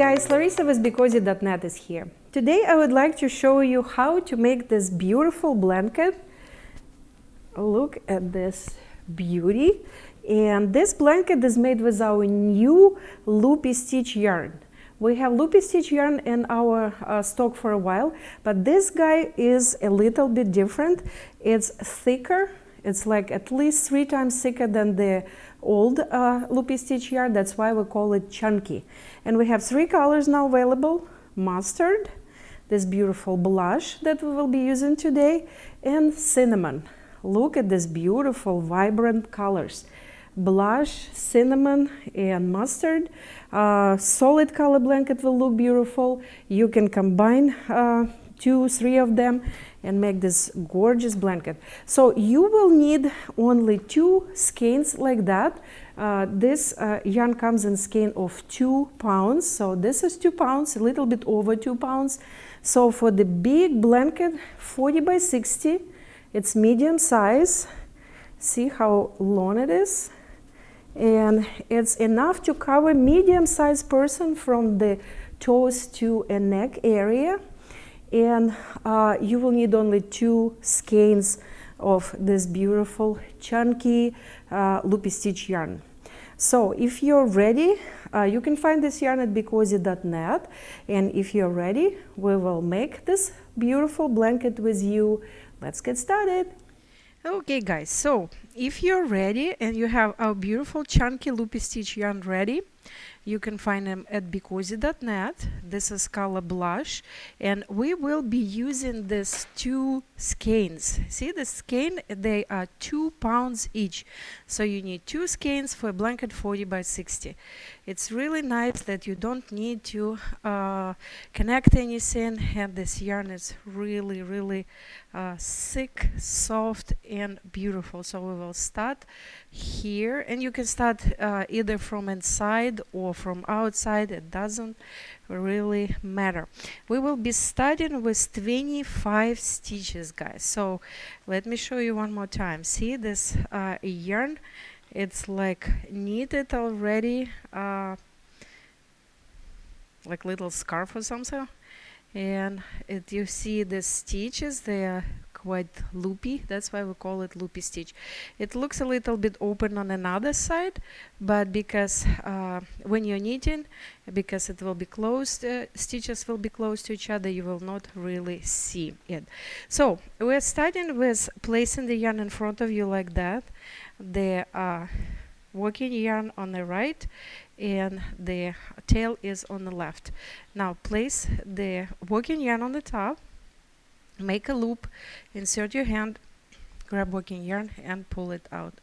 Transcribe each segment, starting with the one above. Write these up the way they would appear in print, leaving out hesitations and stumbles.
guys, Larissa with BeCozi.net is here. Today I would like to show you how to make this beautiful blanket. Look at this beauty. And this blanket is made with our new Loopy Stitch yarn. We have Loopy Stitch yarn in our stock for a while, but this guy is a little bit different. It's thicker. It's like at least 3 times thicker than the old Loopy Stitch yarn. That's why we call it chunky. And we have 3 colors now available: mustard, this beautiful blush that we will be using today, and cinnamon. Look at this beautiful, vibrant colors. Blush, cinnamon, and mustard. Solid color blanket will look beautiful. You can combine 2, 3 of them and make this gorgeous blanket. So you will need only 2 skeins like that. This yarn comes in skein of 2 pounds. So this is 2 pounds, a little bit over 2 pounds. So for the big blanket, 40 by 60, it's medium size. See how long it is? And it's enough to cover medium-sized person from the toes to a neck area. And you will need only 2 skeins of this beautiful chunky Loopy Stitch yarn. So if you're ready, you can find this yarn at BeCozi.net. And if you're ready, we will make this beautiful blanket with you. Let's get started. Okay guys, so if you're ready and you have our beautiful chunky Loopy Stitch yarn ready, you can find them at BeCozi.net. This is color blush, and we will be using these 2 skeins. See the skein? They are 2 pounds each. So you need 2 skeins for a blanket 40 by 60. It's really nice that you don't need to connect anything, and this yarn is really thick, soft, and beautiful. So we will start here, and you can start either from inside or from outside. It doesn't really matter. We will be starting with 25 stitches, guys. So let me show you one more time. See this yarn? It's like knitted already, like little scarf or something. And you see the stitches, they are quite loopy. That's why we call it Loopy Stitch. It looks a little bit open on another side, but because when you're knitting, because it will be closed, stitches will be close to each other, you will not really see it. So we're starting with placing the yarn in front of you like that. The working yarn on the right and the tail is on the left. Now place the working yarn on the top, make a loop, insert your hand, grab working yarn and pull it out.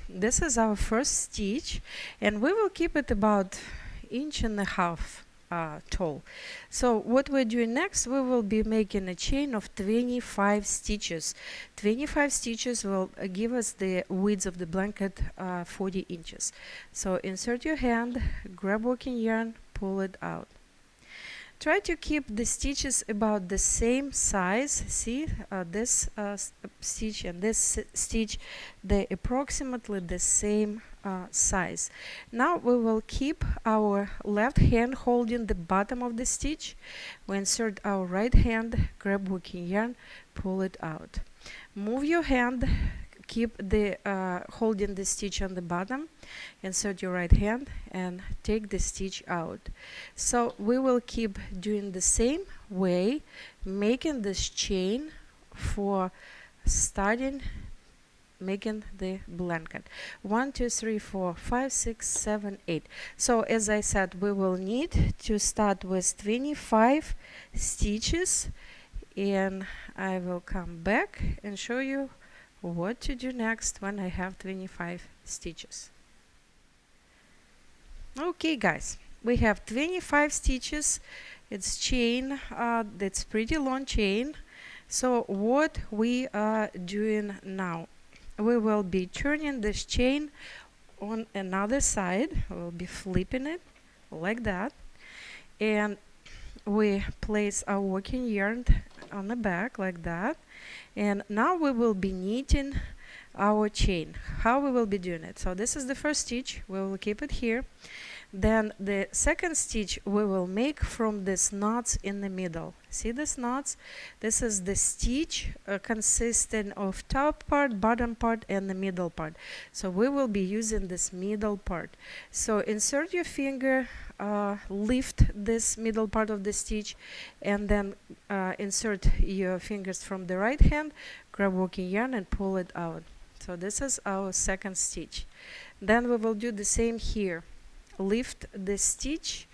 This is our first stitch, and we will keep it about 1.5 inches tall. So what we're doing next, we will be making a chain of 25 stitches. 25 stitches will give us the width of the blanket 40 inches. So insert your hand, grab working yarn, pull it out. Try to keep the stitches about the same size. See this stitch and this stitch, they're approximately the same size. Now we will keep our left hand holding the bottom of the stitch. We insert our right hand, grab working yarn, pull it out. Move your hand, keep the holding the stitch on the bottom, insert your right hand and take the stitch out. So we will keep doing the same way, making this chain for starting making the blanket. 1, 2, 3, 4, 5, 6, 7, 8. So as I said, we will need to start with 25 stitches, and I will come back and show you what to do next when I have 25 stitches. Okay guys, we have 25 stitches. It's chain, that's pretty long chain. So what we are doing now, we will be turning this chain on another side. We'll be flipping it like that, and we place our working yarn on the back like that. And now we will be knitting our chain. How we will be doing it? So this is the first stitch. We will keep it here. Then the second stitch we will make from these knots in the middle. See these knots? This is the stitch consisting of top part, bottom part, and the middle part. So we will be using this middle part. So insert your finger, lift this middle part of the stitch, and then insert your fingers from the right hand, grab working yarn and pull it out. So this is our second stitch. Then we will do the same here. Lift the stitch,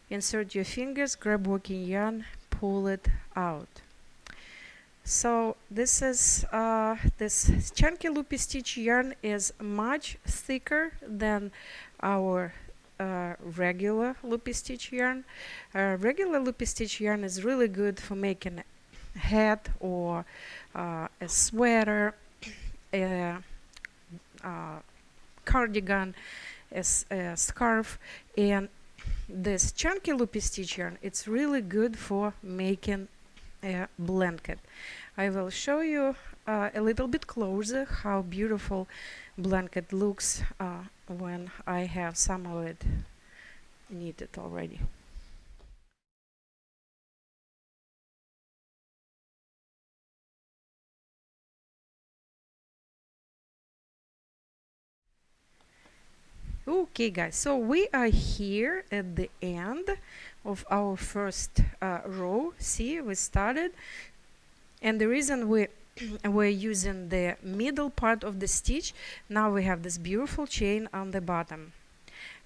insert your fingers, grab working yarn, pull it out. So this is this Chunky Loopy Stitch yarn is much thicker than our regular Loopy Stitch yarn. Regular Loopy Stitch yarn is really good for making a hat or a sweater, a cardigan, a scarf, and this Chunky Loopy Stitch yarn, it's really good for making a blanket. I will show you a little bit closer how beautiful blanket looks when I have some of it knitted already. Okay guys, so we are here at the end of our first row. See, we started, and the reason we're using the middle part of the stitch, now we have this beautiful chain on the bottom.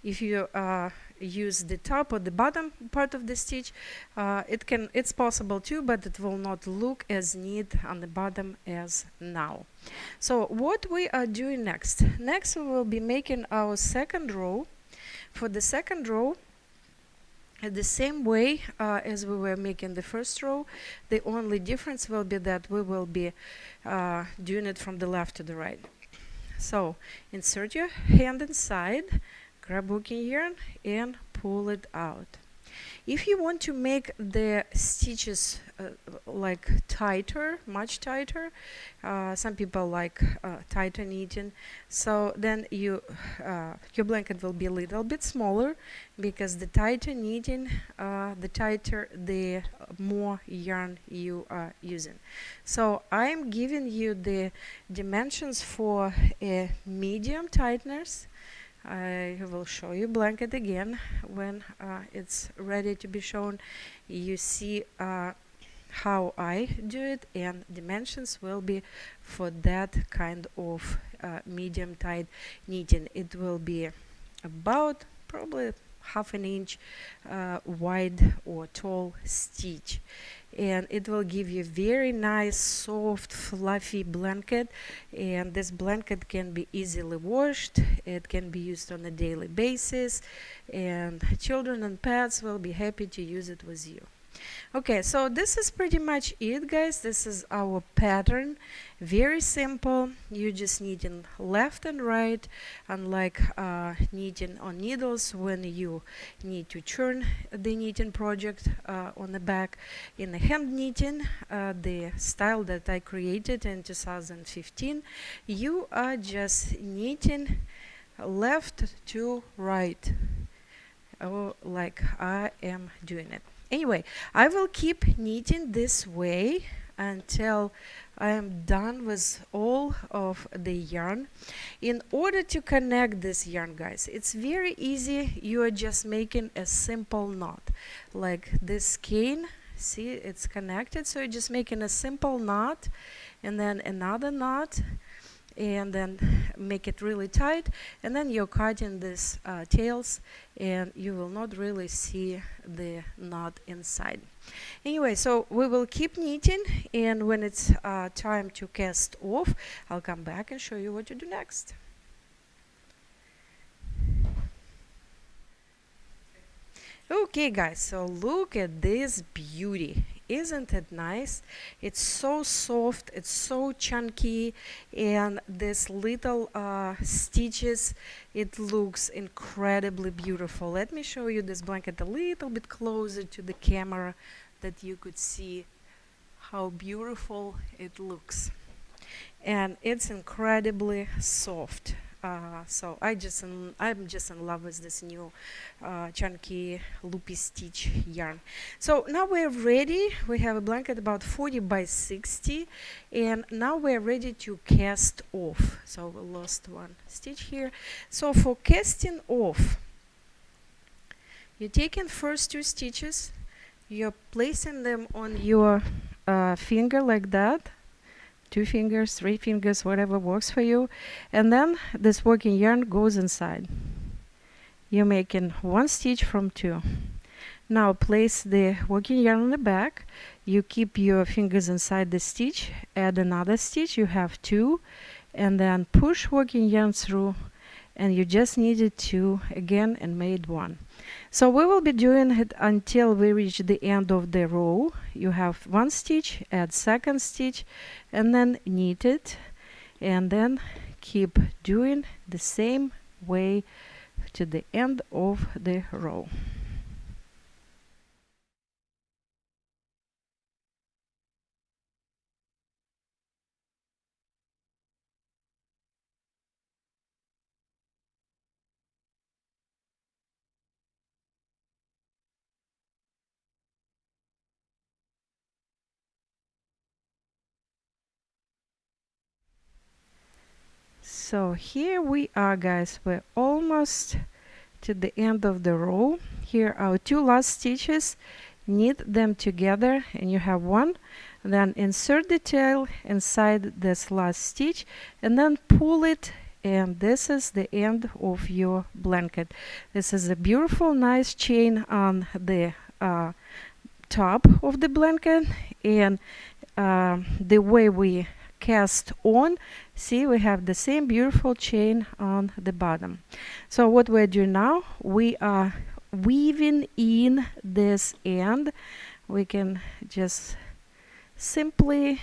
If you use the top or the bottom part of the stitch, it's possible too, but it will not look as neat on the bottom as now. So what we are doing next? Next we will be making our second row. For the second row, the same way as we were making the first row, the only difference will be that we will be doing it from the left to the right. So insert your hand inside, grab working yarn and pull it out. If you want to make the stitches like tighter, much tighter, some people like tighter knitting, so then your blanket will be a little bit smaller, because the tighter knitting, the more yarn you are using. So I'm giving you the dimensions for a medium tightness. I will show you blanket again when it's ready to be shown. You see how I do it, and dimensions will be for that kind of medium tight knitting. It will be about probably ½ inch wide or tall stitch, and it will give you very nice, soft, fluffy blanket. And this blanket can be easily washed. It can be used on a daily basis, and children and pets will be happy to use it with you. Okay, so this is pretty much it, guys. This is our pattern. Very simple. You just knitting left and right, unlike knitting on needles when you need to turn the knitting project on the back. In the hand knitting, the style that I created in 2015, you are just knitting left to right, like I am doing it. Anyway, I will keep knitting this way until I am done with all of the yarn. In order to connect this yarn, guys, it's very easy. You are just making a simple knot like this skein. See, it's connected, so you're just making a simple knot and then another knot, and then make it really tight, and then you're cutting these tails, and you will not really see the knot inside. Anyway, so we will keep knitting, and when it's time to cast off, I'll come back and show you what to do next. Okay guys, so look at this beauty. Isn't it nice? It's so soft, it's so chunky, and this little stitches, it looks incredibly beautiful. Let me show you this blanket a little bit closer to the camera, that you could see how beautiful it looks. And it's incredibly soft. So I'm just in love with this new Chunky Loopy Stitch yarn. So now we're ready. We have a blanket about 40 by 60, and now we're ready to cast off. So we lost one stitch here. So for casting off, you're taking first 2 stitches, you're placing them on your finger like that. 2 fingers, 3 fingers, whatever works for you. And then this working yarn goes inside. You're making 1 stitch from 2. Now place the working yarn on the back. You keep your fingers inside the stitch, add another stitch, you have 2, and then push working yarn through, and you just needed 2 again and made 1. So we will be doing it until we reach the end of the row. You have 1 stitch, add 2nd stitch, and then knit it, and then keep doing the same way to the end of the row. So here we are, guys. We're almost to the end of the row. Here are our 2 last stitches. Knit them together and you have 1. Then insert the tail inside this last stitch and then pull it, and this is the end of your blanket. This is a beautiful, nice chain on the top of the blanket, and the way we cast on, see, we have the same beautiful chain on the bottom. So what we're doing now, we are weaving in this end. We can just simply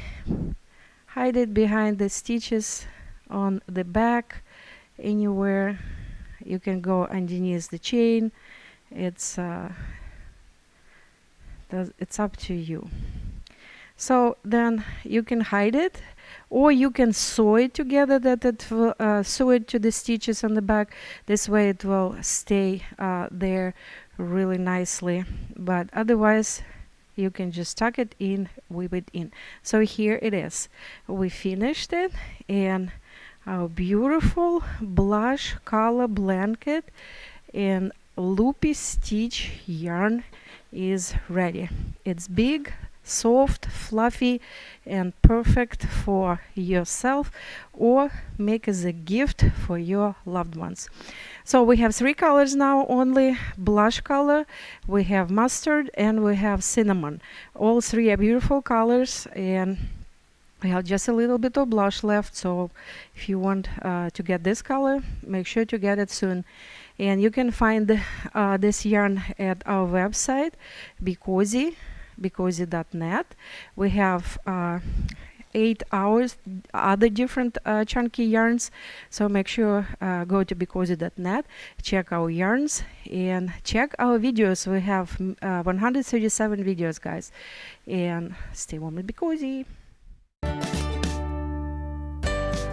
hide it behind the stitches on the back. Anywhere you can go underneath the chain. It's up to you. So then you can hide it, or you can sew it together, that it will sew it to the stitches on the back. This way it will stay there really nicely, but otherwise you can just tuck it in, weave it in. So here it is. We finished it, and our beautiful blush color blanket in loopy stitch yarn is ready. It's big, soft, fluffy, and perfect for yourself, or make as a gift for your loved ones. So we have 3 colors now only: blush color, we have mustard, and we have cinnamon. All 3 are beautiful colors, and we have just a little bit of blush left. So if you want to get this color, make sure to get it soon. And you can find this yarn at our website, BeCozi, BeCozi.net. We have 8 hours other different chunky yarns, so make sure go to BeCozi.net, check our yarns, and check our videos. We have 137 videos, guys, and stay warm and be cozy.